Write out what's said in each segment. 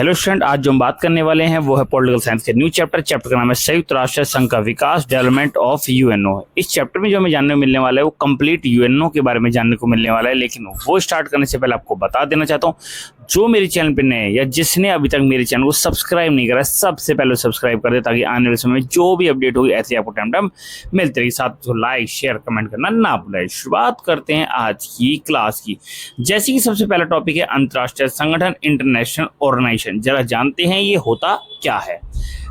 Hello student, आज जो हम बात करने वाले हैं वो है पॉलिटिकल साइंस के न्यू चैप्टर का नाम है संयुक्त राष्ट्र संघ का विकास, डेवलपमेंट ऑफ यूएनओ। इस चैप्टर में जो हमें जानने को मिलने वाला है वो कंप्लीट यूएनओ के बारे में जानने को मिलने वाला है। लेकिन वो स्टार्ट करने से पहले आपको बता देना चाहता हूँ, जो मेरे चैनल पे नए या जिसने अभी तक मेरे चैनल को सब्सक्राइब नहीं करा, सबसे पहले सब्सक्राइब कर दे ताकि आने वाले समय में जो भी अपडेट होगी ऐसे आपको टाइम मिलते रही। साथ तो लाइक शेयर कमेंट करना ना भूलें। शुरुआत करते हैं आज की क्लास की। जैसे कि सबसे पहला टॉपिक है अंतर्राष्ट्रीय संगठन, इंटरनेशनल ऑर्गेनाइजेशन। जरा जानते हैं ये होता क्या है।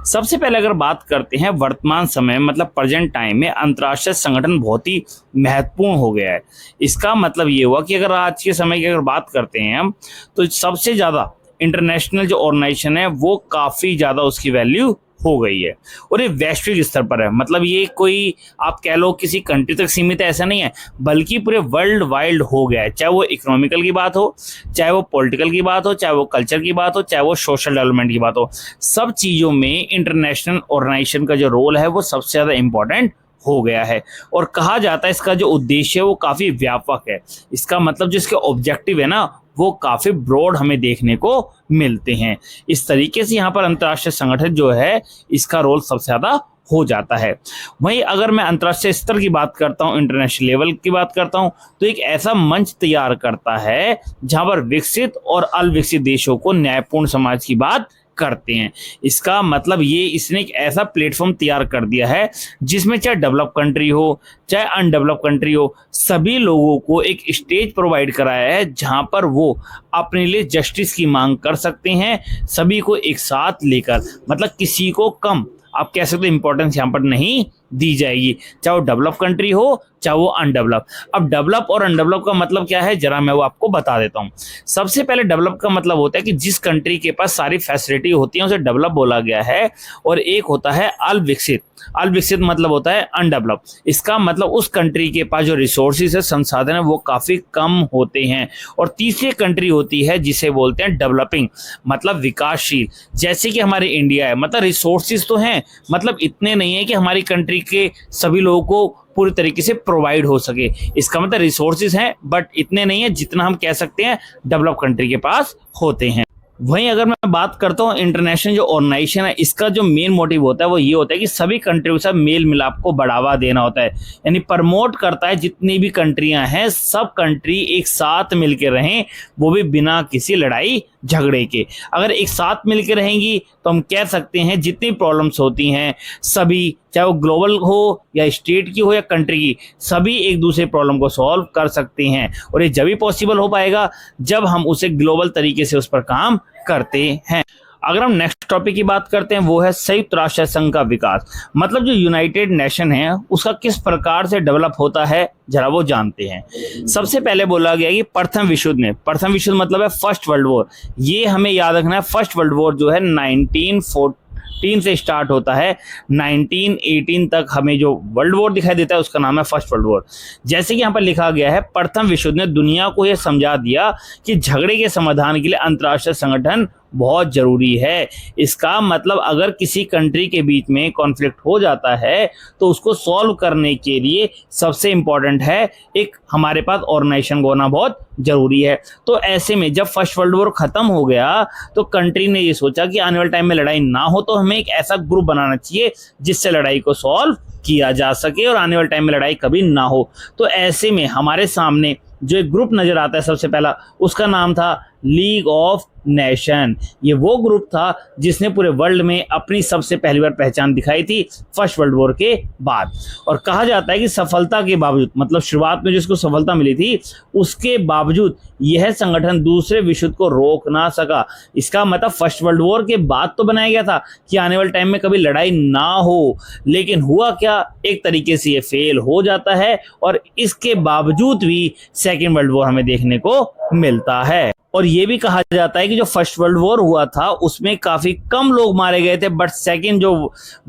सबसे पहले अगर बात करते हैं वर्तमान समय मतलब प्रेजेंट टाइम में अंतर्राष्ट्रीय संगठन बहुत ही महत्वपूर्ण हो गया है। इसका मतलब ये हुआ कि अगर आज के समय की अगर बात करते हैं हम, तो सबसे ज़्यादा इंटरनेशनल जो ऑर्गेनाइजेशन है वो काफ़ी ज़्यादा उसकी वैल्यू हो गई है और ये वैश्विक स्तर पर है। मतलब ये कोई आप कह लो किसी कंट्री तक सीमित है ऐसा नहीं है, बल्कि पूरे वर्ल्ड वाइड हो गया है। चाहे वो इकोनॉमिकल की बात हो, चाहे वो पॉलिटिकल की बात हो, चाहे वो कल्चर की बात हो, चाहे वो सोशल डेवलपमेंट की बात हो, सब चीज़ों में इंटरनेशनल ऑर्गेनाइजेशन का जो रोल है वो सबसे ज़्यादा इंपॉर्टेंट हो गया है। और कहा जाता है इसका जो उद्देश्य है वो काफ़ी व्यापक है। इसका मतलब जो इसके ऑब्जेक्टिव है ना वो काफ़ी ब्रॉड हमें देखने को मिलते हैं। इस तरीके से यहाँ पर अंतर्राष्ट्रीय संगठन जो है इसका रोल सबसे ज़्यादा हो जाता है। वहीं अगर मैं अंतर्राष्ट्रीय स्तर की बात करता हूँ, इंटरनेशनल लेवल की बात करता हूँ, तो एक ऐसा मंच तैयार करता है जहाँ पर विकसित और अविकसित देशों को न्यायपूर्ण समाज की बात करते हैं। इसका मतलब ये इसने एक ऐसा प्लेटफॉर्म तैयार कर दिया है जिसमें चाहे डेवलप कंट्री हो चाहे अनडेवलप कंट्री हो, सभी लोगों को एक स्टेज प्रोवाइड कराया है जहां पर वो अपने लिए जस्टिस की मांग कर सकते हैं, सभी को एक साथ लेकर। मतलब किसी को कम आप कह सकते हो इंपॉर्टेंस यहाँ पर नहीं दी जाएगी, चाहे वो डेवलप कंट्री हो चाहे वो अनडेवलप। अब डेवलप और अनडेवलप का मतलब क्या है जरा मैं वो आपको बता देता हूँ। सबसे पहले डेवलप का मतलब होता है कि जिस कंट्री के पास सारी फैसिलिटी होती है उसे डेवलप बोला गया है। और एक होता है अविकसित। अविकसित मतलब होता है अनडेवलप। इसका मतलब उस कंट्री के पास जो रिसोर्सेज है, संसाधन है, वो काफ़ी कम होते हैं। और तीसरी कंट्री होती है जिसे बोलते हैं डेवलपिंग, मतलब विकासशील। जैसे कि हमारे इंडिया है, मतलब रिसोर्सेज तो हैं, मतलब इतने नहीं है कि हमारी कंट्री के सभी लोगों को पूरी तरीके से प्रोवाइड हो सके। इसका मतलब रिसोर्सेज हैं बट इतने नहीं है जितना हम कह सकते हैं डेवलप कंट्री के पास होते हैं। वहीं अगर मैं बात करता हूँ इंटरनेशनल जो ऑर्गेनाइजेशन है, इसका जो मेन मोटिव होता है वो ये होता है कि सभी कंट्रियों के साथ मेल मिलाप को बढ़ावा देना होता है। यानी प्रमोट करता है जितनी भी कंट्रियां हैं सब कंट्री एक साथ मिलकर रहें, वो भी बिना किसी लड़ाई झगड़े के। अगर एक साथ मिलकर रहेंगी तो हम कह सकते हैं जितनी प्रॉब्लम्स होती हैं सभी, चाहे वो ग्लोबल हो या स्टेट की हो या कंट्री की, सभी एक दूसरे प्रॉब्लम को सॉल्व कर सकते हैं। और ये जब भी पॉसिबल हो पाएगा जब हम उसे ग्लोबल तरीके से उस पर काम करते हैं। अगर हम नेक्स्ट टॉपिक की बात करते हैं वो है संयुक्त राष्ट्र संघ का विकास। मतलब जो यूनाइटेड नेशन है उसका किस प्रकार से डेवलप होता है जरा वो जानते हैं। सबसे पहले बोला गया कि प्रथम विश्व युद्ध में, प्रथम विश्व युद्ध मतलब है फर्स्ट वर्ल्ड वॉर। ये हमें याद रखना है, फर्स्ट वर्ल्ड वॉर जो है 1914 से स्टार्ट होता है, 1918 तक हमें जो वर्ल्ड वॉर दिखाई देता है उसका नाम है फर्स्ट वर्ल्ड वॉर। जैसे कि यहाँ पर लिखा गया है, प्रथम विश्व युद्ध ने दुनिया को यह समझा दिया कि झगड़े के समाधान के लिए अंतर्राष्ट्रीय संगठन बहुत जरूरी है। इसका मतलब अगर किसी कंट्री के बीच में कॉन्फ्लिक्ट हो जाता है तो उसको सॉल्व करने के लिए सबसे इंपॉर्टेंट है एक हमारे पास ऑर्गेनाइजेशन होना बहुत जरूरी है। तो ऐसे में जब फर्स्ट वर्ल्ड वॉर खत्म हो गया तो कंट्री ने ये सोचा कि आने वाले टाइम में लड़ाई ना हो तो हमें एक ऐसा ग्रुप बनाना चाहिए जिससे लड़ाई को सॉल्व किया जा सके और आने वाले टाइम में लड़ाई कभी ना हो। तो ऐसे में हमारे सामने जो एक ग्रुप नजर आता है सबसे पहला, उसका नाम था लीग ऑफ नेशन। ये वो ग्रुप था जिसने पूरे वर्ल्ड में अपनी सबसे पहली बार पहचान दिखाई थी फर्स्ट वर्ल्ड वॉर के बाद। और कहा जाता है कि सफलता के बावजूद, मतलब शुरुआत में जिसको सफलता मिली थी उसके बावजूद यह संगठन दूसरे विश्व युद्ध को रोक ना सका। इसका मतलब फर्स्ट वर्ल्ड वॉर के बाद तो बनाया गया था कि आने वाले टाइम में कभी लड़ाई ना हो, लेकिन हुआ क्या, एक तरीके से ये फेल हो जाता है और इसके बावजूद भी सेकेंड वर्ल्ड वॉर हमें देखने को मिलता है। और ये भी कहा जाता है कि जो फर्स्ट वर्ल्ड वॉर हुआ था उसमें काफी कम लोग मारे गए थे, बट सेकंड जो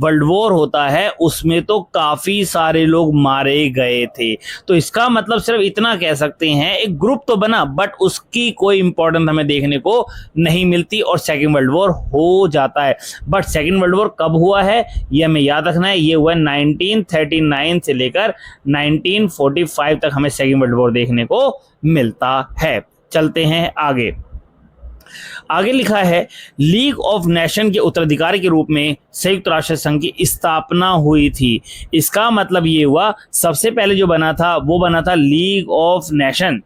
वर्ल्ड वॉर होता है उसमें तो काफी सारे लोग मारे गए थे। तो इसका मतलब सिर्फ इतना कह सकते हैं एक ग्रुप तो बना बट उसकी कोई इंपॉर्टेंस हमें देखने को नहीं मिलती और सेकंड वर्ल्ड वॉर हो जाता है। बट सेकंड वर्ल्ड वॉर कब हुआ है ये हमें याद रखना है, ये हुआ 1939 से लेकर 1945 तक हमें सेकंड वर्ल्ड वॉर देखने को मिलता है। चलते हैं आगे। आगे लिखा है लीग ऑफ नेशन के उत्तराधिकारी के रूप में संयुक्त राष्ट्र संघ की स्थापना हुई थी। इसका मतलब ये हुआ सबसे पहले जो बना था वो बना था लीग ऑफ नेशन,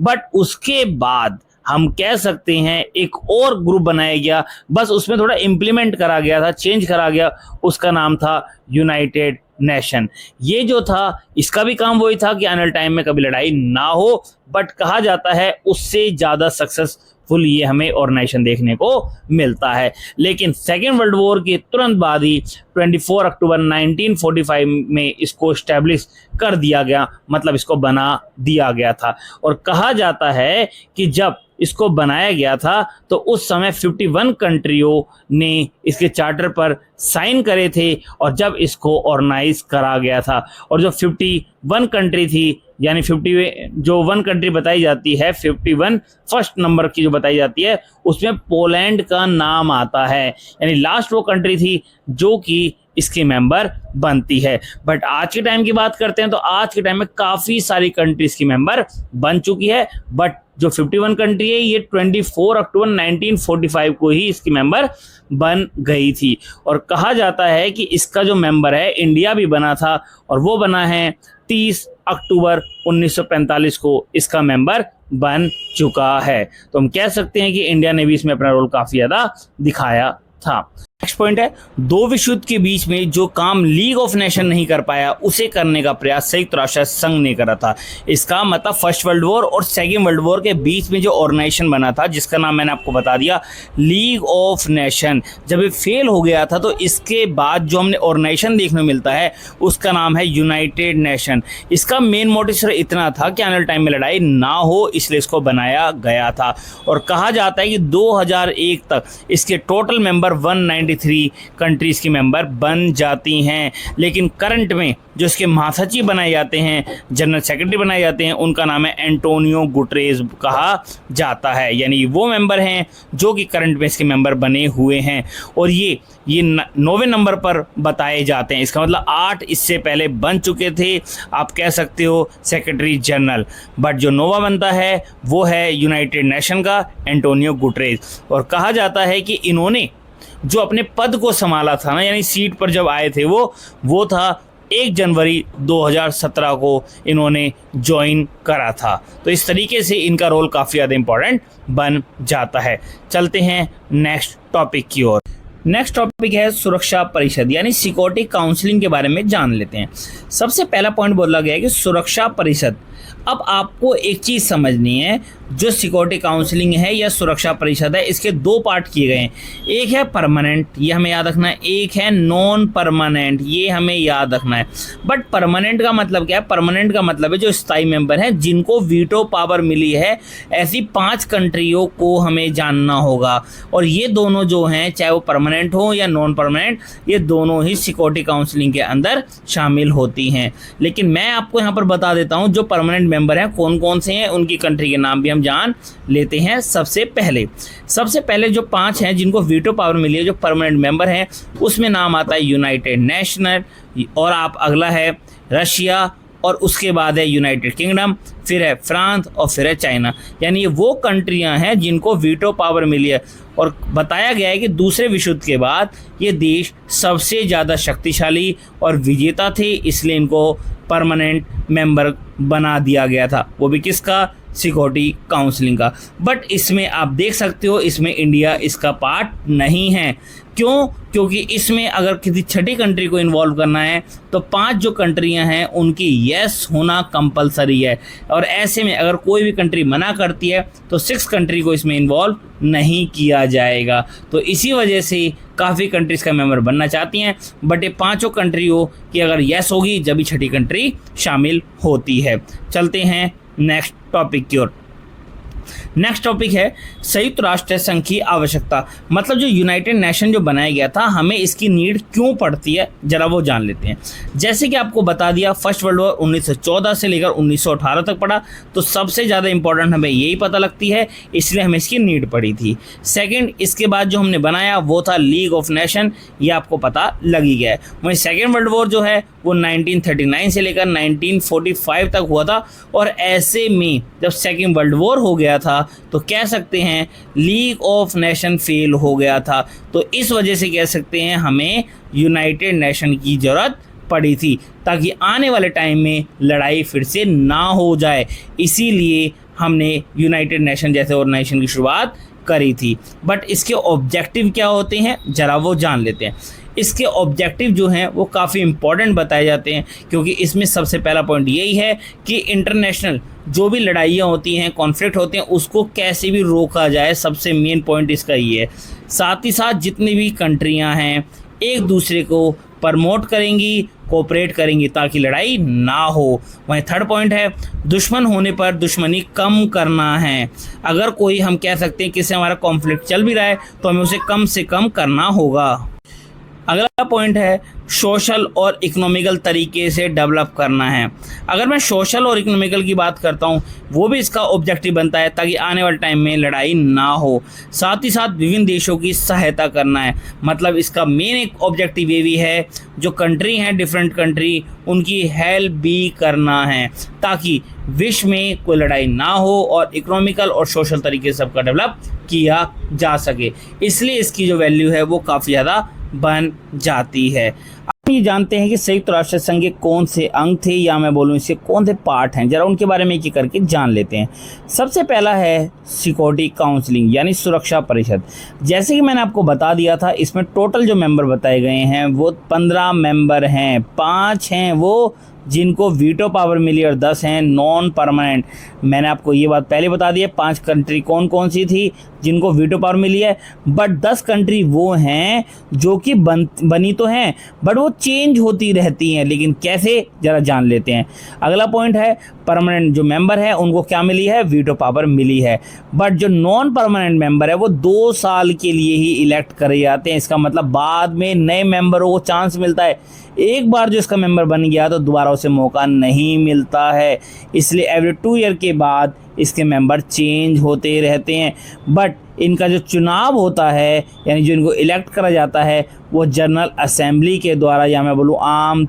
बट उसके बाद हम कह सकते हैं एक और ग्रुप बनाया गया, बस उसमें थोड़ा इंप्लीमेंट करा गया था, चेंज करा गया, उसका नाम था यूनाइटेड नेशन। ये जो था इसका भी काम वही था कि आने वाले टाइम में कभी लड़ाई ना हो, बट कहा जाता है उससे ज़्यादा सक्सेसफुल ये हमें ऑर्गेनाइजेशन देखने को मिलता है। लेकिन सेकेंड वर्ल्ड वॉर के तुरंत बाद ही 24 अक्टूबर 1945 में इसको इस्टेब्लिश कर दिया गया, मतलब इसको बना दिया गया था। और कहा जाता है कि जब इसको बनाया गया था तो उस समय 51 कंट्रियों ने इसके चार्टर पर साइन करे थे, और जब इसको ऑर्गेनाइज करा गया था, और जो 51 कंट्री थी, यानी 50 जो 1 कंट्री बताई जाती है, 51 फर्स्ट नंबर की जो बताई जाती है, उसमें पोलैंड का नाम आता है, यानी लास्ट वो कंट्री थी जो कि इसके मेंबर बनती है। बट आज के टाइम की बात करते हैं तो आज के टाइम में काफ़ी सारी कंट्रीज की मेंबर बन चुकी है, बट जो 51 कंट्री है ये 24 अक्टूबर 1945 को ही इसकी मेंबर बन गई थी। और कहा जाता है कि इसका जो मेंबर है इंडिया भी बना था, और वो बना है 30 अक्टूबर 1945 को इसका मेंबर बन चुका है। तो हम कह सकते हैं कि इंडिया ने भी इसमें अपना रोल काफ़ी ज़्यादा दिखाया था। नेक्स्ट पॉइंट है, दो विश्व युद्ध के बीच में जो काम लीग ऑफ नेशन नहीं कर पाया उसे करने का प्रयास संयुक्त राष्ट्र संघ ने करा था। इसका मतलब फर्स्ट वर्ल्ड वॉर और सेकेंड वर्ल्ड वॉर के बीच में जो ऑर्गेनाइजेशन बना था, जिसका नाम मैंने आपको बता दिया लीग ऑफ नेशन, जब ये फेल हो गया था तो इसके बाद जो हमने ऑर्गेनाइजेशन देखने को मिलता है उसका नाम है यूनाइटेड नेशन। इसका मेन मोटिव सिर्फ इतना था कि आने वाले टाइम में लड़ाई ना हो, इसलिए इसको बनाया गया था। और कहा जाता है कि 2001 तक इसके टोटल मेंबर 193 कंट्रीज़ की मेंबर बन जाती हैं। लेकिन करंट में जो इसके महासचिव बनाए जाते हैं, जनरल सेक्रेटरी बनाए जाते हैं, उनका नाम है एंटोनियो गुटेरेस कहा जाता है, यानी वो मेंबर हैं जो कि करंट में इसके मेंबर बने हुए हैं। और ये 9वें नंबर पर बताए जाते हैं। इसका मतलब 8 इससे पहले बन चुके थे, आप कह सकते हो सेक्रेटरी जनरल, बट जो 9वां बनता है वो है यूनाइटेड नेशन का एंटोनियो गुटेरेस। और कहा जाता है कि इन्होंने जो अपने पद को संभाला था ना, यानी सीट पर जब आए थे वो था 1 जनवरी 2017 को इन्होंने ज्वाइन करा था। तो इस तरीके से इनका रोल काफ़ी ज़्यादा इम्पोर्टेंट बन जाता है। चलते हैं नेक्स्ट टॉपिक की ओर। नेक्स्ट टॉपिक है सुरक्षा परिषद, यानी सिक्योरिटी काउंसिलिंग के बारे में जान लेते हैं। सबसे पहला पॉइंट बोला गया है कि सुरक्षा परिषद। अब आपको एक चीज़ समझनी है, जो सिक्योरिटी काउंसिलिंग है या सुरक्षा परिषद है, इसके 2 पार्ट किए गए हैं। एक है परमानेंट, ये हमें याद रखना है, एक है नॉन परमानेंट, ये हमें याद रखना है। बट परमानेंट का मतलब क्या है? परमानेंट का मतलब है जो स्थायी मेंबर हैं जिनको वीटो पावर मिली है, ऐसी 5 कंट्रियों को हमें जानना होगा। और ये दोनों जो हैं, चाहे वो परमानेंट हो या नॉन परमानेंट, ये दोनों ही सिक्योरिटी काउंसिलिंग के अंदर शामिल होती हैं। लेकिन मैं आपको यहाँ पर बता देता हूँ जो परमानेंट मेंबर हैं कौन कौन से हैं, उनकी कंट्री के नाम भी हम जान लेते हैं। सबसे पहले जो 5 हैं जिनको वीटो पावर मिली है, जो परमानेंट मेंबर हैं, उसमें नाम आता है यूनाइटेड नेशन, और आप अगला है रशिया, और उसके बाद है यूनाइटेड किंगडम, फिर है फ्रांस, और फिर है चाइना। यानी ये वो कंट्रियां हैं जिनको वीटो पावर मिली है। और बताया गया है कि दूसरे विश्व युद्ध के बाद ये देश सबसे ज़्यादा शक्तिशाली और विजेता थे, इसलिए इनको परमानेंट मेंबर बना दिया गया था। वो भी किसका? सिक्योरिटी काउंसिलिंग का। बट इसमें आप देख सकते हो इसमें इंडिया इसका पार्ट नहीं है। क्यों? क्योंकि इसमें अगर किसी छठी कंट्री को इन्वॉल्व करना है तो 5 जो कंट्रियां हैं उनकी यस होना कंपलसरी है, और ऐसे में अगर कोई भी कंट्री मना करती है तो 6 कंट्री को इसमें इन्वॉल्व नहीं किया जाएगा। तो इसी वजह से काफ़ी कंट्रीज़ का मेंबर बनना चाहती हैं, बट ये 5 कंट्रियों की अगर यस होगी जब भी छठी कंट्री शामिल होती है। चलते हैं नेक्स्ट टॉपिक की ओर। नेक्स्ट टॉपिक है संयुक्त राष्ट्र संघ की आवश्यकता, मतलब जो यूनाइटेड नेशन जो बनाया गया था, हमें इसकी नीड क्यों पड़ती है जरा वो जान लेते हैं। जैसे कि आपको बता दिया, फर्स्ट वर्ल्ड वॉर 1914 से लेकर 1918 तक पड़ा, तो सबसे ज़्यादा इंपॉर्टेंट हमें यही पता लगती है, इसलिए हमें इसकी नीड पड़ी थी। सेकेंड, इसके बाद जो हमने बनाया वो था लीग ऑफ नेशन, ये आपको पता लग ही गया है। वहीं सेकेंड वर्ल्ड वॉर जो है वो 1939 से लेकर 1945 तक हुआ था, और ऐसे में जब सेकेंड वर्ल्ड वॉर हो गया गया था, तो कह सकते हैं लीग ऑफ नेशन फेल हो गया था। तो इस वजह से कह सकते हैं हमें यूनाइटेड नेशन की ज़रूरत पड़ी थी, ताकि आने वाले टाइम में लड़ाई फिर से ना हो जाए। इसीलिए हमने यूनाइटेड नेशन जैसे ऑर्गेनाइजेशन की शुरुआत करी थी। बट इसके ऑब्जेक्टिव क्या होते हैं ज़रा वो जान लेते हैं। इसके ऑब्जेक्टिव जो हैं वो काफ़ी इंपॉर्टेंट बताए जाते हैं, क्योंकि इसमें सबसे पहला पॉइंट यही है कि इंटरनेशनल जो भी लड़ाइयाँ होती हैं, कॉन्फ्लिक्ट होते हैं, उसको कैसे भी रोका जाए। सबसे मेन पॉइंट इसका ये है। साथ ही साथ जितनी भी कंट्रियाँ हैं एक दूसरे को प्रमोट करेंगी, कोऑपरेट करेंगी, ताकि लड़ाई ना हो। वहीं थर्ड पॉइंट है दुश्मन होने पर दुश्मनी कम करना है। अगर कोई हम कह सकते हैं किसी हमारा कॉन्फ्लिक्ट चल भी रहा है तो हमें उसे कम से कम करना होगा। अगला पॉइंट है सोशल और इकोनॉमिकल तरीके से डेवलप करना है। अगर मैं सोशल और इकोनॉमिकल की बात करता हूँ, वो भी इसका ऑब्जेक्टिव बनता है ताकि आने वाले टाइम में लड़ाई ना हो। साथ ही साथ विभिन्न देशों की सहायता करना है। मतलब इसका मेन एक ऑब्जेक्टिव ये भी है, जो कंट्री हैं डिफरेंट कंट्री, उनकी हेल्प भी करना है, ताकि विश्व में कोई लड़ाई ना हो और इकोनॉमिकल और सोशल तरीके से सबका डेवलप किया जा सके। इसलिए इसकी जो वैल्यू है वो काफ़ी ज़्यादा बन जाती है। आप ये जानते हैं कि संयुक्त राष्ट्र संघ के कौन से अंग थे, या मैं बोलूँ इसके कौन से पार्ट हैं, जरा उनके बारे में एक एक करके जान लेते हैं। सबसे पहला है सिक्योरिटी काउंसिलिंग यानी सुरक्षा परिषद। जैसे कि मैंने आपको बता दिया था, इसमें टोटल जो मेंबर बताए गए हैं वो 15 मेंबर हैं। 5 हैं वो जिनको वीटो पावर मिली और 10 हैं नॉन परमानेंट। मैंने आपको ये बात पहले बता दी है 5 कंट्री कौन कौन सी थी जिनको वीटो पावर मिली है, बट 10 कंट्री वो हैं जो कि बनी तो हैं बट वो चेंज होती रहती हैं। लेकिन कैसे, ज़रा जान लेते हैं। अगला पॉइंट है परमानेंट जो मेंबर है उनको क्या मिली है, वीटो पावर मिली है। बट जो नॉन परमानेंट मेंबर है वो 2 साल के लिए ही इलेक्ट करे जाते हैं। इसका मतलब बाद में नए मेंबरों को चांस मिलता है। एक बार जो इसका मेंबर बन गया तो दोबारा उसे मौका नहीं मिलता है। इसलिए एवरी 2 ईयर के बाद इसके मेंबर चेंज होते रहते हैं। बट इनका जो चुनाव होता है, यानी जो इनको इलेक्ट करा जाता है, वो जनरल असेंबली के द्वारा, या मैं बोलूँ आम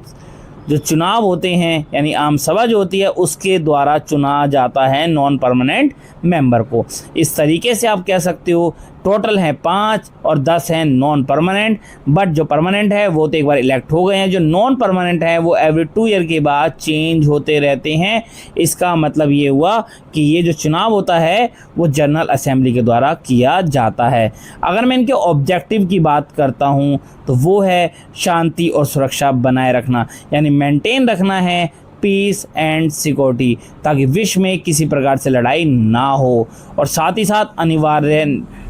जो चुनाव होते हैं यानी आम सभा जो होती है उसके द्वारा चुना जाता है नॉन परमानेंट मेंबर को। इस तरीके से आप कह सकते हो टोटल हैं 5 और 10 हैं नॉन परमानेंट। बट जो परमानेंट है वो तो एक बार इलेक्ट हो गए हैं, जो नॉन परमानेंट है वो एवरी 2 ईयर के बाद चेंज होते रहते हैं। इसका मतलब ये हुआ कि ये जो चुनाव होता है वो जनरल असेंबली के द्वारा किया जाता है। अगर मैं इनके ऑब्जेक्टिव की बात करता हूँ तो वो है शांति और सुरक्षा बनाए रखना, यानी मेंटेन रखना है पीस एंड सिक्योरिटी, ताकि विश्व में किसी प्रकार से लड़ाई ना हो। और साथ ही साथ अनिवार्य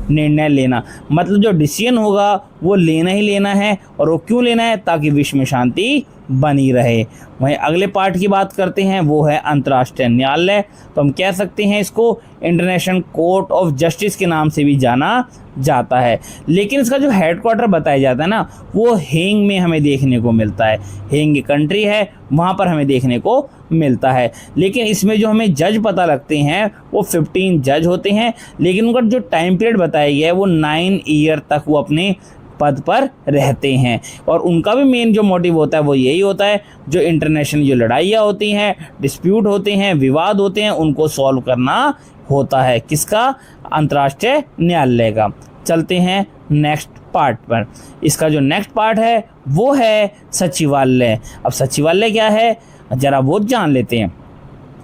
निर्णय लेना, मतलब जो डिसीजन होगा वो लेना ही लेना है। और वो क्यों लेना है, ताकि विश्व में शांति बनी रहे। वहीं अगले पार्ट की बात करते हैं, वो है अंतर्राष्ट्रीय न्यायालय। तो हम कह सकते हैं इसको इंटरनेशनल कोर्ट ऑफ जस्टिस के नाम से भी जाना जाता है। लेकिन इसका जो हेडक्वार्टर बताया जाता है ना, वो हेग में हमें देखने को मिलता है। हेग कंट्री है, वहाँ पर हमें देखने को मिलता है। लेकिन इसमें जो हमें जज पता लगते हैं वो 15 जज होते हैं। लेकिन उनका जो टाइम पीरियड बताया गया है वो 9 ईयर तक वो अपने पद पर रहते हैं। और उनका भी मेन जो मोटिव होता है वो यही होता है, जो इंटरनेशनल जो लड़ाइयाँ होती हैं, डिस्प्यूट होते हैं, विवाद होते हैं, उनको सॉल्व करना होता है। किसका, अंतर्राष्ट्रीय न्यायालय का। चलते हैं नेक्स्ट पार्ट पर। इसका जो नेक्स्ट पार्ट है वो है सचिवालय। अब सचिवालय क्या है जरा वो जान लेते हैं।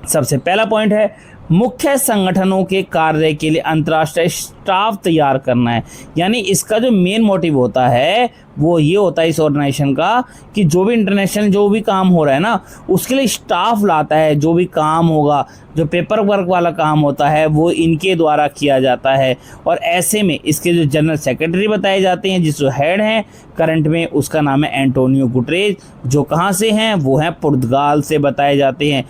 सबसे पहला पॉइंट है मुख्य संगठनों के कार्य के लिए अंतर्राष्ट्रीय स्टाफ तैयार करना है। यानी इसका जो मेन मोटिव होता है वो ये होता है इस ऑर्गेनाइजेशन का कि जो भी इंटरनेशनल जो भी काम हो रहा है ना, उसके लिए स्टाफ लाता है। जो भी काम होगा, जो पेपर वर्क वाला काम होता है वो इनके द्वारा किया जाता है। और ऐसे में इसके जो जनरल सेक्रेटरी बताए जाते हैं, जिस जो हेड हैं करंट में, उसका नाम है एंटोनियो गुटरेज, जो कहाँ से हैं, वो हैं पुर्तगाल से बताए जाते हैं।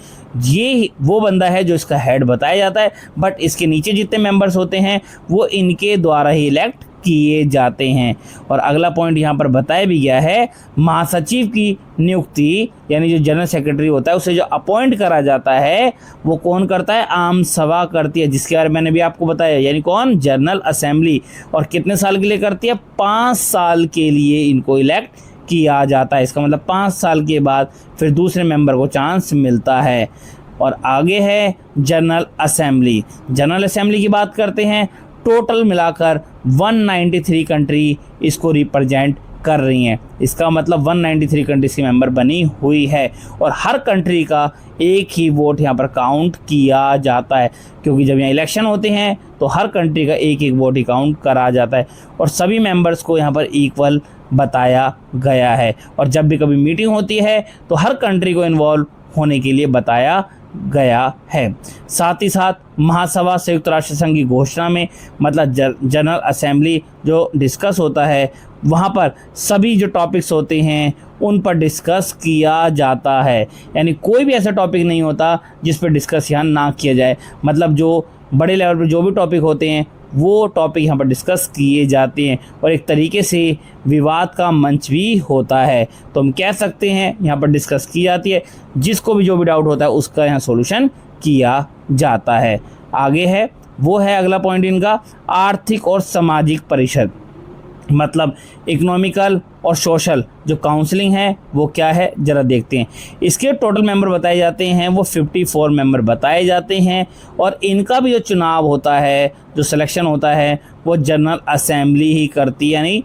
ये वो बंदा है जो इसका हेड बताया जाता है। बट इसके नीचे जितने मेंबर्स होते हैं वो इनके द्वारा ही इलेक्ट किए जाते हैं। और अगला पॉइंट यहाँ पर बताया भी गया है, महासचिव की नियुक्ति यानी जो जनरल सेक्रेटरी होता है उसे जो अपॉइंट करा जाता है वो कौन करता है, आम सभा करती है, जिसके बारे में मैंने भी आपको बताया, यानी कौन, जनरल असेंबली। और कितने साल के लिए करती है, 5 साल के लिए इनको इलेक्ट किया जाता है। इसका मतलब 5 साल के बाद फिर दूसरे मेंबर को चांस मिलता है। और आगे है जनरल असेंबली। जनरल असेंबली की बात करते हैं, टोटल मिलाकर 193 कंट्री इसको रिप्रेजेंट कर रही हैं। इसका मतलब 193 कंट्रीज की मेंबर बनी हुई है और हर कंट्री का एक ही वोट यहाँ पर काउंट किया जाता है, क्योंकि जब यहाँ इलेक्शन होते हैं तो हर कंट्री का एक एक वोट ही काउंट करा जाता है और सभी मेंबर्स को यहाँ पर इक्वल बताया गया है। और जब भी कभी मीटिंग होती है तो हर कंट्री को इन्वॉल्व होने के लिए बताया गया है। साथ ही साथ महासभा संयुक्त राष्ट्र संघ की घोषणा में मतलब जनरल असेंबली जो डिस्कस होता है, वहाँ पर सभी जो टॉपिक्स होते हैं उन पर डिस्कस किया जाता है। यानी कोई भी ऐसा टॉपिक नहीं होता जिस पर डिस्कस यहाँ ना किया जाए। मतलब जो बड़े लेवल पर जो भी टॉपिक होते हैं वो टॉपिक यहाँ पर डिस्कस किए जाते हैं और एक तरीके से विवाद का मंच भी होता है। तो हम कह सकते हैं यहाँ पर डिस्कस की जाती है, जिसको भी जो भी डाउट होता है उसका यहाँ सॉल्यूशन किया जाता है। आगे है वो है अगला पॉइंट इनका, आर्थिक और सामाजिक परिषद। मतलब इकोनॉमिकल और सोशल जो काउंसलिंग है वो क्या है ज़रा देखते हैं। इसके टोटल मेंबर बताए जाते हैं वो 54 मेंबर बताए जाते हैं और इनका भी जो चुनाव होता है, जो सिलेक्शन होता है वो जनरल असेंबली ही करती है, यानी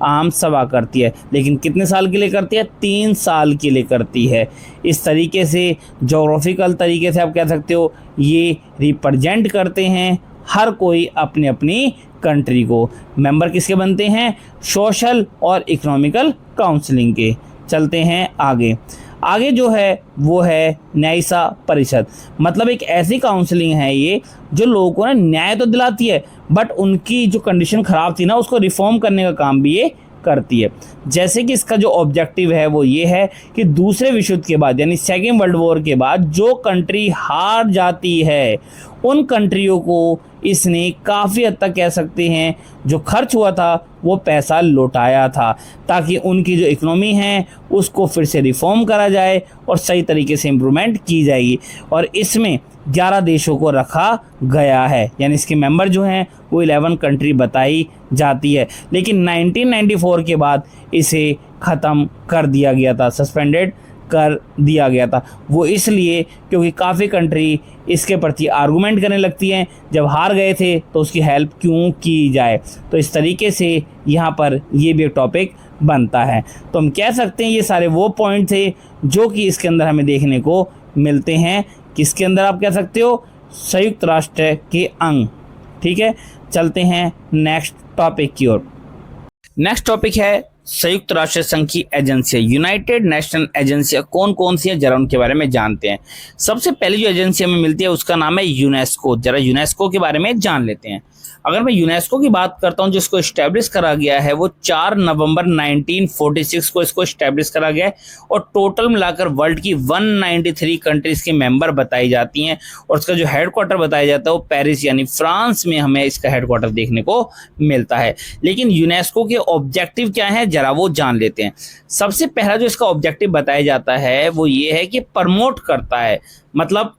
आम सभा करती है। लेकिन कितने साल के लिए करती है? 3 साल के लिए करती है। इस तरीके से जोग्राफिकल तरीके से आप कह सकते हो ये रिप्रेजेंट करते हैं हर कोई अपनी अपनी कंट्री को। मेंबर किसके बनते हैं? सोशल और इकोनॉमिकल काउंसलिंग के। चलते हैं आगे। आगे जो है वो है न्यायिका परिषद। मतलब एक ऐसी काउंसलिंग है ये जो लोगों को ना न्याय तो दिलाती है, बट उनकी जो कंडीशन ख़राब थी ना उसको रिफॉर्म करने का काम भी ये करती है। जैसे कि इसका जो ऑब्जेक्टिव है वो ये है कि दूसरे विश्व युद्ध के बाद यानी सेकेंड वर्ल्ड वॉर के बाद जो कंट्री हार जाती है उन कंट्रियों को इसने काफ़ी हद तक कह सकते हैं जो खर्च हुआ था वो पैसा लौटाया था, ताकि उनकी जो इकोनॉमी है उसको फिर से रिफॉर्म करा जाए और सही तरीके से इम्प्रूवमेंट की जाएगी। और इसमें 11 देशों को रखा गया है, यानी इसके मेंबर जो हैं वो 11 कंट्री बताई जाती है। लेकिन 1994 के बाद इसे ख़त्म कर दिया गया था, सस्पेंडेड कर दिया गया था। वो इसलिए क्योंकि काफ़ी कंट्री इसके प्रति आर्गूमेंट करने लगती हैं, जब हार गए थे तो उसकी हेल्प क्यों की जाए। तो इस तरीके से यहाँ पर ये भी एक टॉपिक बनता है। तो हम कह सकते हैं ये सारे वो पॉइंट थे जो कि इसके अंदर हमें देखने को मिलते हैं। किसके अंदर आप कह सकते हो? संयुक्त राष्ट्र के अंग। ठीक है, चलते हैं नेक्स्ट टॉपिक की ओर। नेक्स्ट टॉपिक है संयुक्त राष्ट्र संघ की एजेंसियां, यूनाइटेड नेशनल एजेंसियां कौन कौन सी हैं, जरा उनके बारे में जानते हैं। सबसे पहली जो एजेंसी हमें मिलती है उसका नाम है यूनेस्को। जरा यूनेस्को के बारे में जान लेते हैं। अगर मैं यूनेस्को की बात करता हूं, जिसको इस्टेब्लिश करा गया है वो 4 नवंबर 1946 को इसको इस्टेब्लिश करा गया है और टोटल मिलाकर वर्ल्ड की 193 कंट्रीज के मेंबर बताई जाती हैं और उसका जो हेडक्वार्टर बताया जाता है वो पेरिस यानी फ्रांस में हमें इसका हेडक्वार्टर देखने को मिलता है। लेकिन यूनेस्को के ऑब्जेक्टिव क्या है जरा वो जान लेते हैं। सबसे पहला जो इसका ऑब्जेक्टिव बताया जाता है वो ये है कि प्रमोट करता है, मतलब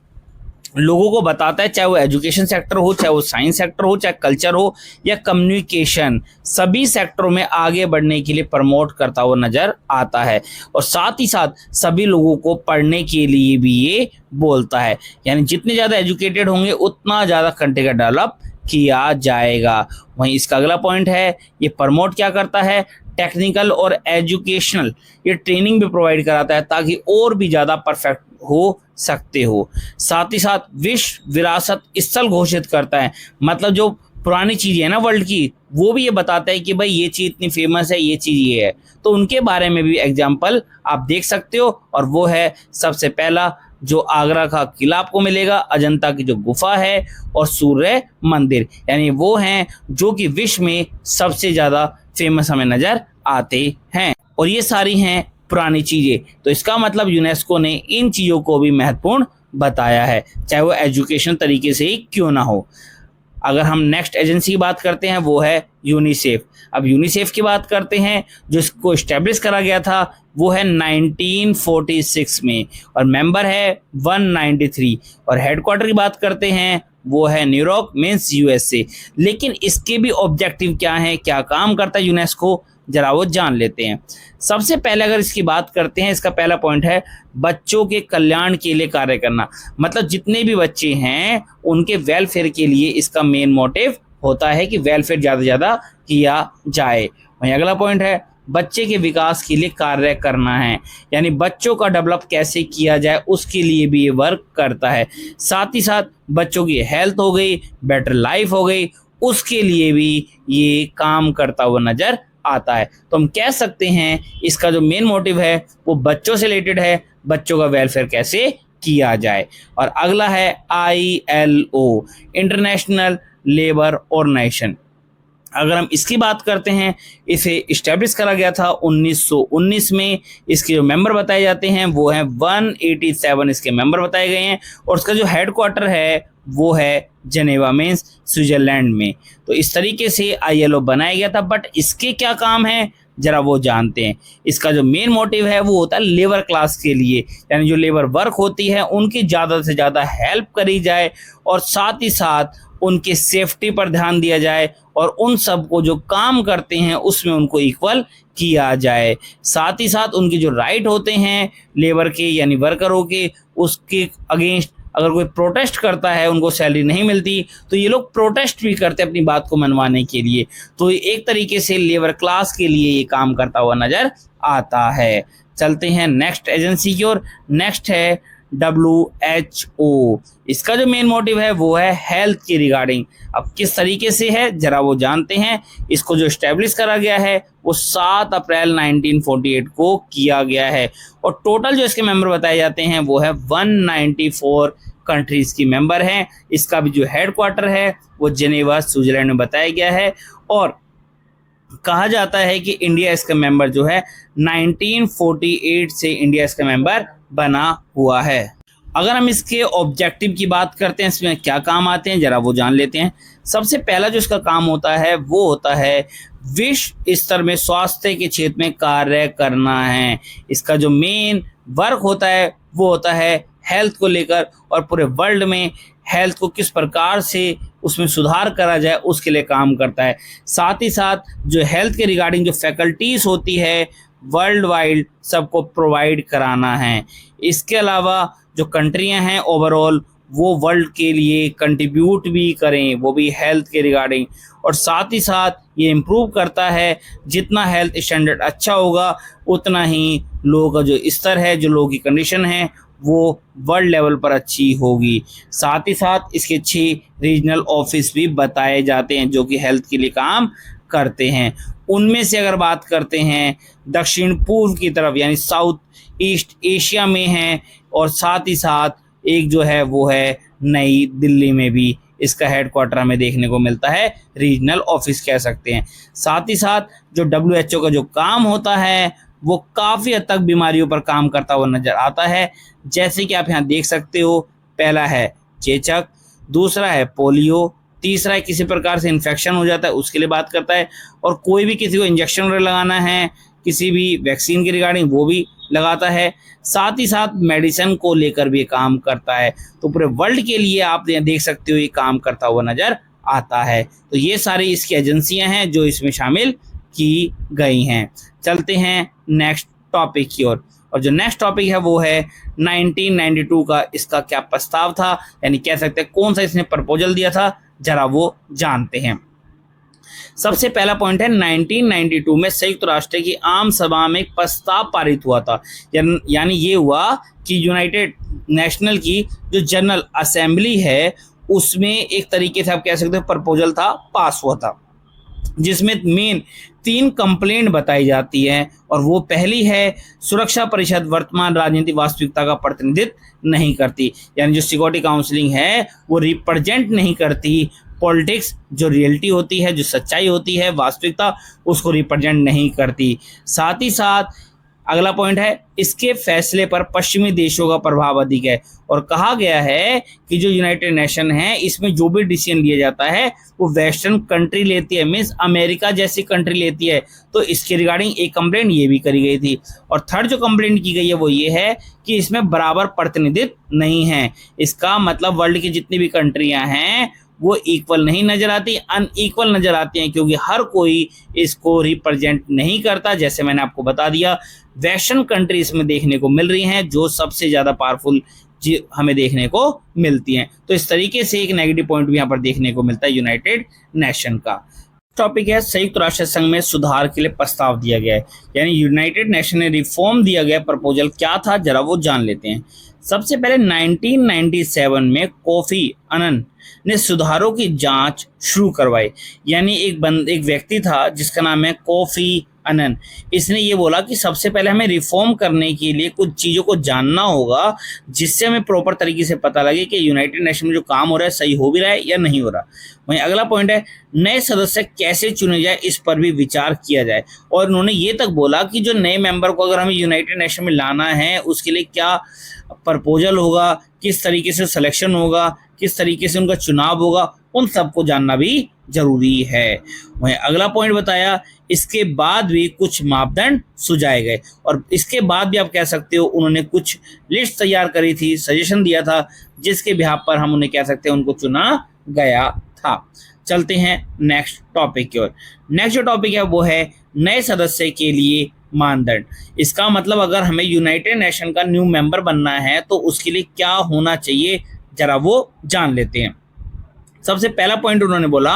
लोगों को बताता है, चाहे वो एजुकेशन सेक्टर हो, चाहे वो साइंस सेक्टर हो, चाहे कल्चर हो या कम्युनिकेशन, सभी सेक्टरों में आगे बढ़ने के लिए प्रमोट करता हुआ नजर आता है। और साथ ही साथ सभी लोगों को पढ़ने के लिए भी ये बोलता है, यानी जितने ज़्यादा एजुकेटेड होंगे उतना ज़्यादा कंट्री का डेवलप किया जाएगा। वहीं इसका अगला पॉइंट है ये प्रमोट क्या करता है? टेक्निकल और एजुकेशनल ये ट्रेनिंग भी प्रोवाइड कराता है ताकि और भी ज़्यादा परफेक्ट हो सकते हो। साथ ही साथ विश्व विरासत स्थल घोषित करता है, मतलब जो पुरानी चीज़ें हैं ना वर्ल्ड की वो भी ये बताता है कि भाई ये चीज़ इतनी फेमस है, ये चीज़ ये है, तो उनके बारे में भी एग्जाम्पल आप देख सकते हो। और वो है सबसे पहला जो आगरा का किला आपको मिलेगा, अजंता की जो गुफा है और सूर्य मंदिर, यानी वो हैं जो कि विश्व में सबसे ज़्यादा फेमस हमें नज़र आते हैं और ये सारी हैं पुरानी चीज़ें। तो इसका मतलब यूनेस्को ने इन चीज़ों को भी महत्वपूर्ण बताया है, चाहे वो एजुकेशन तरीके से ही क्यों ना हो। अगर हम नेक्स्ट एजेंसी की बात करते हैं वो है यूनिसेफ। अब यूनिसेफ की बात करते हैं, जो इसको इस्टेब्लिश करा गया था वो है 1946 में और मेंबर है 193 और हेडक्वार्टर की बात करते हैं वो है न्यूयॉर्क मीन्स यूएसए। लेकिन इसके भी ऑब्जेक्टिव क्या है, क्या काम करता है यूनेस्को, जरा वो जान लेते हैं। सबसे पहले अगर इसकी बात करते हैं, इसका पहला पॉइंट है बच्चों के कल्याण के लिए कार्य करना। मतलब जितने भी बच्चे हैं उनके वेलफेयर के लिए इसका मेन मोटिव होता है कि वेलफेयर ज़्यादा से ज़्यादा किया जाए। वहीं अगला पॉइंट है बच्चे के विकास के लिए कार्य करना है, यानी बच्चों का डेवलप कैसे किया जाए उसके लिए भी ये वर्क करता है। साथ ही साथ बच्चों की हेल्थ हो गई, बेटर लाइफ हो गई, उसके लिए भी ये काम करता हुआ नजर आता है। तो हम कह सकते हैं इसका जो मेन मोटिव है वो बच्चों से रिलेटेड है, बच्चों का वेलफेयर कैसे किया जाए। और अगला है ILO, इंटरनेशनल लेबर ऑर्गेनाइजेशन। अगर हम इसकी बात करते हैं, इसे इस्टेब्लिश करा गया था 1919 में। इसके जो मेंबर बताए जाते हैं वो हैं 187 इसके मेंबर बताए गए हैं, और उसका जो हेडक्वार्टर है वो है जेनेवा मीन्स स्विट्जरलैंड में। तो इस तरीके से ILO बनाया गया था। बट इसके क्या काम है जरा वो जानते हैं। इसका जो मेन मोटिव है वो होता है लेबर क्लास के लिए, यानी जो लेबर वर्क होती है उनकी ज़्यादा से ज़्यादा हेल्प करी जाए, और साथ ही साथ उनकी सेफ्टी पर ध्यान दिया जाए, और उन सब को जो काम करते हैं उसमें उनको इक्वल किया जाए। साथ ही साथ उनके जो राइट होते हैं लेबर के यानी वर्करों के, उसके अगेंस्ट अगर कोई प्रोटेस्ट करता है, उनको सैलरी नहीं मिलती, तो ये लोग प्रोटेस्ट भी करते हैं अपनी बात को मनवाने के लिए। तो एक तरीके से लेबर क्लास के लिए ये काम करता हुआ नजर आता है। चलते हैं नेक्स्ट एजेंसी की ओर। नेक्स्ट है WHO। इसका जो मेन मोटिव है वो है हेल्थ की रिगार्डिंग। अब किस तरीके से है जरा वो जानते हैं। इसको जो एस्टेब्लिश करा गया है वो 7 अप्रैल 1948 को किया गया है, और टोटल जो इसके मेंबर बताए जाते हैं वो है 194 कंट्रीज की मेंबर हैं। इसका भी जो हेडक्वार्टर है वो जेनेवा स्विट्जरलैंड में बताया गया है, और कहा जाता है कि इंडिया इसका मेंबर जो है 1948 से इंडिया इसका मेंबर बना हुआ है। अगर हम इसके ऑब्जेक्टिव की बात करते हैं, इसमें क्या काम आते हैं जरा वो जान लेते हैं। सबसे पहला जो इसका काम होता है वो होता है विश्व स्तर में स्वास्थ्य के क्षेत्र में कार्य करना है। इसका जो मेन वर्क होता है वो होता है हेल्थ को लेकर, और पूरे वर्ल्ड में हेल्थ को किस प्रकार से उसमें सुधार करा जाए उसके लिए काम करता है। साथ ही साथ जो हेल्थ के रिगार्डिंग जो फैकल्टीज़ होती है वर्ल्ड वाइड सबको प्रोवाइड कराना है। इसके अलावा जो कंट्रियां हैं ओवरऑल वो वर्ल्ड के लिए कंट्रीब्यूट भी करें, वो भी हेल्थ के रिगार्डिंग। और साथ ही साथ ये इम्प्रूव करता है, जितना हेल्थ स्टैंडर्ड अच्छा होगा उतना ही लोगों का जो स्तर है, जो लोगों की कंडीशन है वो वर्ल्ड लेवल पर अच्छी होगी। साथ ही साथ इसके 6 रीजनल ऑफिस भी बताए जाते हैं जो कि हेल्थ के लिए काम करते हैं। उनमें से अगर बात करते हैं दक्षिण पूर्व की तरफ यानी साउथ ईस्ट एशिया में है, और साथ ही साथ एक जो है वो है नई दिल्ली में भी इसका हेडक्वार्टर हमें देखने को मिलता है, रीजनल ऑफिस कह सकते हैं। साथ ही साथ जो WHO का जो काम होता है वो काफ़ी हद तक बीमारियों पर काम करता हुआ नजर आता है। जैसे कि आप यहाँ देख सकते हो, पहला है चेचक, दूसरा है पोलियो, तीसरा है किसी प्रकार से इन्फेक्शन हो जाता है उसके लिए बात करता है, और कोई भी किसी को इंजेक्शन वगैरह लगाना है किसी भी वैक्सीन के रिगार्डिंग वो भी लगाता है। साथ ही साथ मेडिसिन को लेकर भी काम करता है। तो पूरे वर्ल्ड के लिए आप देख सकते हो ये काम करता हुआ नजर आता है। तो ये सारी इसकी एजेंसियां हैं जो इसमें शामिल की गई हैं। चलते हैं नेक्स्ट टॉपिक की ओर, और जो नेक्स्ट टॉपिक है वो है 1992 का इसका क्या प्रस्ताव था, यानी कह सकते हैं कौन सा इसने प्रपोजल दिया था, जरा वो जानते हैं। सबसे पहला पॉइंट है 1992 में संयुक्त राष्ट्र की आम सभा में एक प्रस्ताव पारित हुआ था। यानी ये हुआ कि यूनाइटेड नेशनल की जो जनरल असेंबली है उसमें एक तरीके से आप कह सकते हो प्रपोजल था, पास हुआ था, जिसमें मेन 3 कंप्लेंट बताई जाती हैं। और वो पहली है सुरक्षा परिषद वर्तमान राजनीतिक वास्तविकता का प्रतिनिधित्व नहीं करती, यानी जो सिक्योरिटी काउंसिलिंग है वो रिप्रेजेंट नहीं करती पॉलिटिक्स, जो रियलिटी होती है, जो सच्चाई होती है, वास्तविकता, उसको रिप्रेजेंट नहीं करती। साथ ही साथ अगला पॉइंट है इसके फैसले पर पश्चिमी देशों का प्रभाव अधिक है, और कहा गया है कि जो यूनाइटेड नेशन है इसमें जो भी डिसीजन लिया जाता है वो वेस्टर्न कंट्री लेती है, मीन्स अमेरिका जैसी कंट्री लेती है। तो इसके रिगार्डिंग एक कंप्लेंट ये भी करी गई थी। और थर्ड जो कंप्लेंट की गई है वो ये है कि इसमें बराबर प्रतिनिधित्व नहीं है। इसका मतलब वर्ल्ड की जितनी भी कंट्रियां हैं वो इक्वल नहीं नजर आती, अनइक्वल नजर आती हैं, क्योंकि हर कोई इसको रिप्रेजेंट नहीं करता। जैसे मैंने आपको बता दिया, वेस्टर्न कंट्री इसमें देखने को मिल रही हैं जो सबसे ज़्यादा पावरफुल हमें देखने को मिलती हैं। तो इस तरीके से एक नेगेटिव पॉइंट भी यहाँ पर देखने को मिलता है यूनाइटेड नेशन का। टॉपिक है संयुक्त राष्ट्र संघ में सुधार के लिए प्रस्ताव दिया गया है, यानी यूनाइटेड नेशन ने रिफॉर्म दिया गया प्रपोजल क्या था, जरा वो जान लेते हैं। सबसे पहले 1997 में कोफी अनन ने सुधारों की जांच शुरू करवाई। यानी एक व्यक्ति था जिसका नाम है कोफी अनन। इसने ये बोला कि सबसे पहले हमें रिफॉर्म करने के लिए कुछ चीज़ों को जानना होगा, जिससे हमें प्रॉपर तरीके से पता लगे कि यूनाइटेड नेशन में जो काम हो रहा है सही हो भी रहा है या नहीं हो रहा। वहीं अगला पॉइंट है नए सदस्य कैसे चुने जाए, इस पर भी विचार किया जाए। और उन्होंने ये तक बोला कि जो नए मेंबर को अगर हमें यूनाइटेड नेशन में लाना है उसके लिए क्या प्रपोजल होगा, किस तरीके से सिलेक्शन होगा, किस तरीके से उनका चुनाव होगा, उन सबको जानना भी जरूरी है। वहीं अगला पॉइंट बताया, इसके बाद भी कुछ मापदंड सुझाए गए। और इसके बाद भी आप कह सकते हो उन्होंने कुछ लिस्ट तैयार करी थी, सजेशन दिया था, जिसके बिहाफ पर हम उन्हें कह सकते हैं उनको चुना गया था। चलते हैं नेक्स्ट टॉपिक की ओर। नेक्स्ट जो टॉपिक है वो है नए सदस्य के लिए मानदंड। इसका मतलब अगर हमें यूनाइटेड नेशन का न्यू मेंबर बनना है तो उसके लिए क्या होना चाहिए, जरा वो जान लेते हैं। सबसे पहला पॉइंट उन्होंने बोला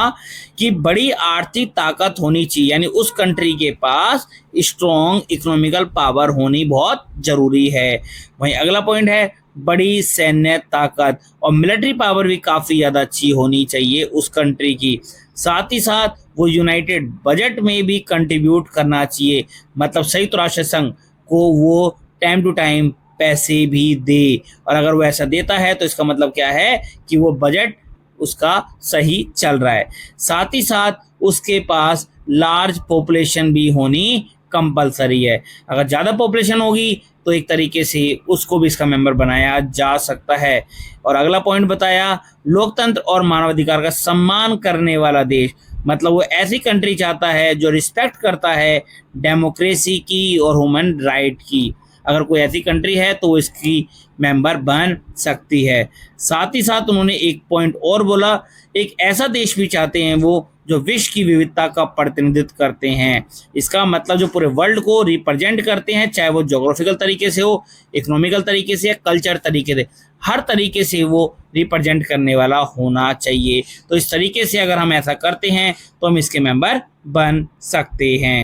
कि बड़ी आर्थिक ताकत होनी चाहिए, यानी उस कंट्री के पास स्ट्रॉन्ग इकोनॉमिकल पावर होनी बहुत जरूरी है। वहीं अगला पॉइंट है बड़ी सैन्य ताकत और मिलिट्री पावर भी काफ़ी ज़्यादा अच्छी होनी चाहिए उस कंट्री की। साथ ही साथ वो यूनाइटेड बजट में भी कंट्रीब्यूट करना चाहिए, मतलब संयुक्त राष्ट्र संघ को वो टाइम टू टाइम पैसे भी दे। और अगर वो ऐसा देता है तो इसका मतलब क्या है कि वो बजट उसका सही चल रहा है। साथ ही साथ उसके पास लार्ज पॉपुलेशन भी होनी कंपलसरी है। अगर ज़्यादा पॉपुलेशन होगी तो एक तरीके से उसको भी इसका मेंबर बनाया जा सकता है। और अगला पॉइंट बताया लोकतंत्र और मानवाधिकार का सम्मान करने वाला देश, मतलब वो ऐसी कंट्री चाहता है जो रिस्पेक्ट करता है डेमोक्रेसी की और ह्यूमन राइट की। अगर कोई ऐसी कंट्री है तो वो इसकी मेंबर बन सकती है। साथ ही साथ उन्होंने एक पॉइंट और बोला, एक ऐसा देश भी चाहते हैं वो जो विश्व की विविधता का प्रतिनिधित्व करते हैं। इसका मतलब जो पूरे वर्ल्ड को रिप्रेजेंट करते हैं, चाहे वो ज्योग्राफिकल तरीके से हो, इकोनॉमिकल तरीके से या कल्चर तरीके से, हर तरीके से वो रिप्रेजेंट करने वाला होना चाहिए। तो इस तरीके से अगर हम ऐसा करते हैं तो हम इसके मेंबर बन सकते हैं।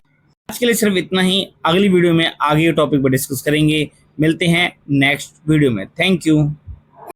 आज के लिए सिर्फ इतना ही। अगली वीडियो में आगे टॉपिक पर डिस्कस करेंगे। मिलते हैं नेक्स्ट वीडियो में। Thank you.